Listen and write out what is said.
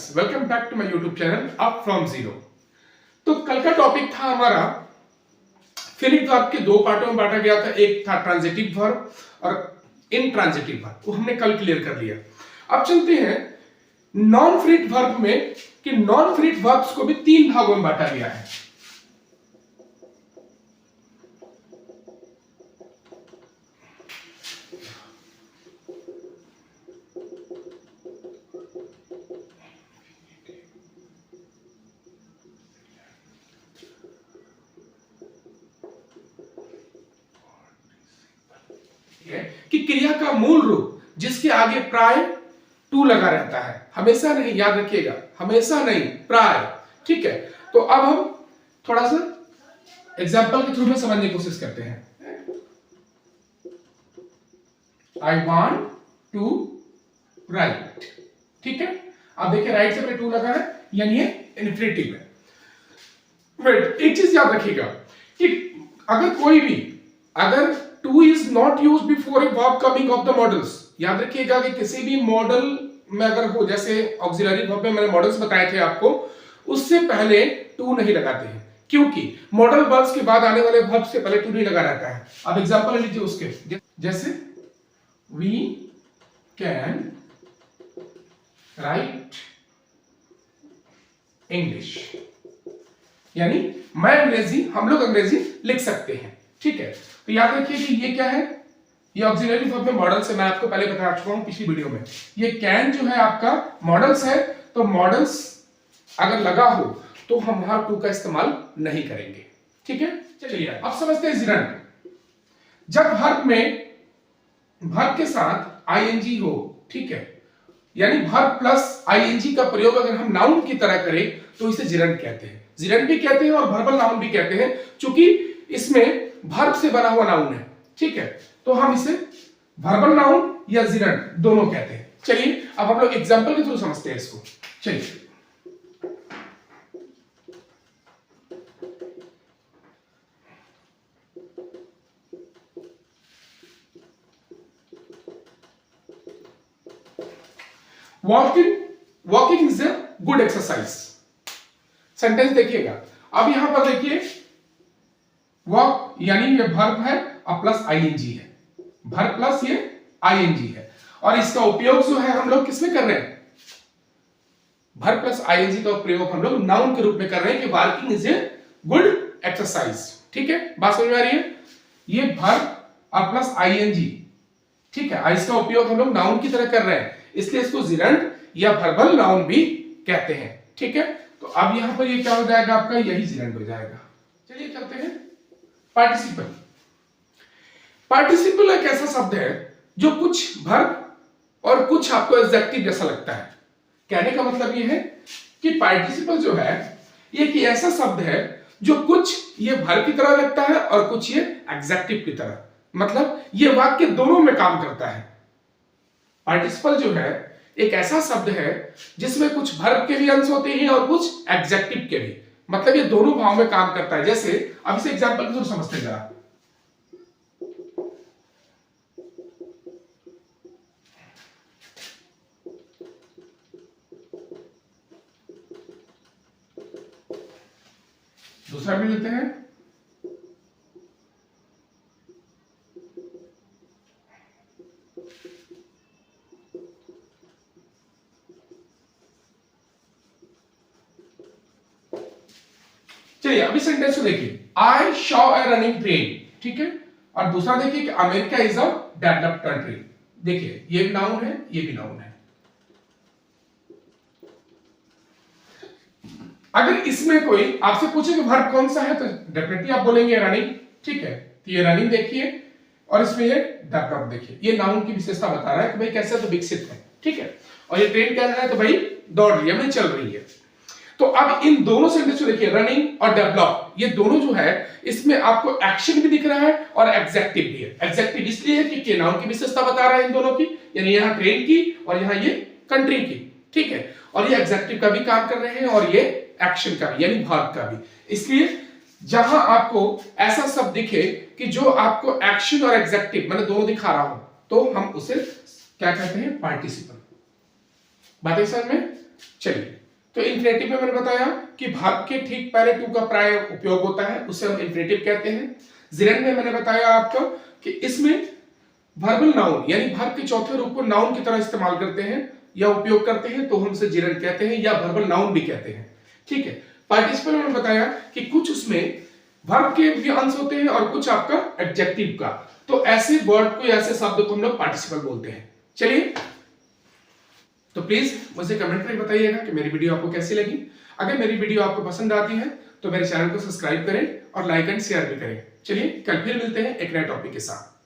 Friends, welcome back to my YouTube channel up from zero. तो कल का topic था हमारा फिनिट वर्ब के दो पार्टों में बांटा गया था। एक था ट्रांजिटिव वर्ब और इनट्रांजिटिव वर्ब, वो हमने कल क्लियर कर लिया। अब चलते हैं नॉन फिनिट वर्ब में कि नॉन फिनिट वर्ब्स को भी तीन भागों में बांटा गया है। कि क्रिया का मूल रूप जिसके आगे प्राय टू लगा रहता है, हमेशा नहीं, याद रखिएगा, हमेशा नहीं, प्राय। ठीक है, तो अब हम थोड़ा सा एग्जांपल के थ्रू में समझने की कोशिश करते हैं। I want to write. ठीक है, अब देखिए राइट से पहले टू लगा है, यानी ये इन्फिनेटिव है। वेट, एक चीज याद रखिएगा कि अगर two is not use before a verb coming of the models, याद रखिएगा कि किसी भी मॉडल में अगर हो, जैसे ऑक्सिलरी वर्ब में मैंने मॉडल्स बताए थे आपको, उससे पहले टू नहीं लगाते हैं, क्योंकि मॉडल वर्ब्स के बाद आने वाले वर्ब से पहले टू नहीं लगा रहता है। अब एग्जांपल लीजिए उसके, जैसे वी कैन राइट इंग्लिश, यानी मैं अंग्रेजी, हम लोग अंग्रेजी लिख सकते हैं। ठीक है, तो याद रखिए कि ये क्या है, ये ऑक्सिलरी वर्ब में मॉडल्स है। मैं आपको पहले बता चुका हूं पिछली वीडियो में। ये कैन जो है आपका मॉडल्स है, तो मॉडल्स अगर लगा हो तो हम वहां टू का इस्तेमाल नहीं करेंगे। ठीक है, चलिए अब समझते हैं जिरंड। जब वर्ब के साथ आईएनजी हो, ठीक है, यानी वर्ब प्लस आईएनजी का प्रयोग अगर हम नाउन की तरह करें तो इसे जिरंड कहते हैं। जिरंड भी कहते हैं और वर्बल नाउन भी कहते हैं, क्योंकि इसमें वर्ब से बना हुआ नाउन है। ठीक है, तो हम इसे वर्बल नाउन या जिरंड दोनों कहते हैं। चलिए अब हम लोग एग्जांपल के थ्रू समझते हैं इसको। चलिए, walking is a good exercise. Sentence देखिएगा, अब यहां पर देखिए वॉक यानी ये वर्ब है और प्लस आईएनजी है, वर्ब प्लस ये आईएनजी है, और इसका उपयोग जो है हम लोग किसमें कर रहे हैं, वर्ब प्लस आईएनजी का प्रयोग हम लोग नाउन के रूप में कर रहे हैं कि walking is a good exercise. ठीक है, बात समझ में आ रही है, ये वर्ब और प्लस आईएनजी, ठीक है, इसका उपयोग हम लोग नाउन की तरह कर रहे हैं, इसलिए इसको जिरंड या वर्बल नाउन भी कहते हैं। ठीक है, तो अब यहां पर ये क्या हो जाएगा आपका, यही जिरंड हो जाएगा। चलिए चलते हैं पार्टिसिपल। पार्टिसिपल एक ऐसा शब्द है जो कुछ वर्ब और कुछ आपको एडजेक्टिव जैसा लगता है। कहने का मतलब ये है कि पार्टिसिपल जो है ये एक ऐसा शब्द है जो कुछ ये वर्ब की तरह लगता है और कुछ ये एडजेक्टिव की तरह, मतलब ये वाक्य दोनों में काम करता है। पार्टिसिपल जो है एक ऐसा शब्द है जिसमें कुछ वर्ब के भी अंश होते हैं और कुछ एडजेक्टिव के भी, मतलब ये दोनों भाव में काम करता है। जैसे अब इसे एग्जांपल के थ्रू समझते हैं जरा। दूसरा भी लेते हैं, चलिए अभी सेंटेंस को देखिए, आई शॉ ए रनिंग ट्रेन। ठीक है, और दूसरा देखिए कि America is a developed country. देखिए ये भी नाउन है, ये भी नाउन है। अगर इसमें कोई आपसे पूछे कि वर्ब कौन सा है तो डेफिनेटली आप बोलेंगे रनिंग। ठीक है, तो ये रनिंग देखिए और इसमें ये डेवलप्ड देखिए, ये नाउन की विशेषता बता रहा है कि भाई कैसे तो विकसित है। ठीक है, और ये ट्रेन कह रहा है तो भाई दौड़ रही है, चल रही है। तो अब इन दोनों सेंटेंस को देखिए, रनिंग और डेवलप, ये दोनों जो है इसमें आपको एक्शन भी दिख रहा है और एडजेक्टिव भी है। एडजेक्टिव इसलिए है कि नाउन की विशेषता बता रहा है इन दोनों की, यानी यहां ट्रेन की और यहां ये कंट्री की। ठीक है, और ये एडजेक्टिव का भी काम कर रहे हैं और ये एक्शन का भी, यानी वर्ब का भी। इसलिए जहां आपको ऐसा शब्द दिखे कि जो आपको एक्शन और एडजेक्टिव मतलब दोनों दिखा रहा हो, तो हम उसे क्या कहते हैं, पार्टिसिपल। बात है समझ में? चलिए तो इन्फिनेटिव में मैंने बताया कि भाग के ठीक पहले टू का प्राय उपयोग होता है, उसे हम इन्फिनेटिव कहते हैं। जिरेंड में मैंने बताया आपको कि इसमें वर्बल नाउन यानी भाग के चौथे रूप को नाउन की तरह इस्तेमाल करते हैं या उपयोग करते हैं, तो हम उसे जिरेंड कहते हैं या वर्बल नाउन भी कहते हैं। ठीक है। पार्टिसिपल में बताया कि कुछ उसमें वर्ब के भी अंश होते हैं और कुछ आपका एडजेक्टिव का, तो ऐसे वर्ड को, ऐसे शब्द को हम लोग पार्टिसिपल बोलते हैं। चलिए, तो प्लीज मुझे कमेंट में बताइएगा कि मेरी वीडियो आपको कैसी लगी। अगर मेरी वीडियो आपको पसंद आती है तो मेरे चैनल को सब्सक्राइब करें और लाइक एंड शेयर भी करें। चलिए, कल फिर मिलते हैं एक नए टॉपिक के साथ।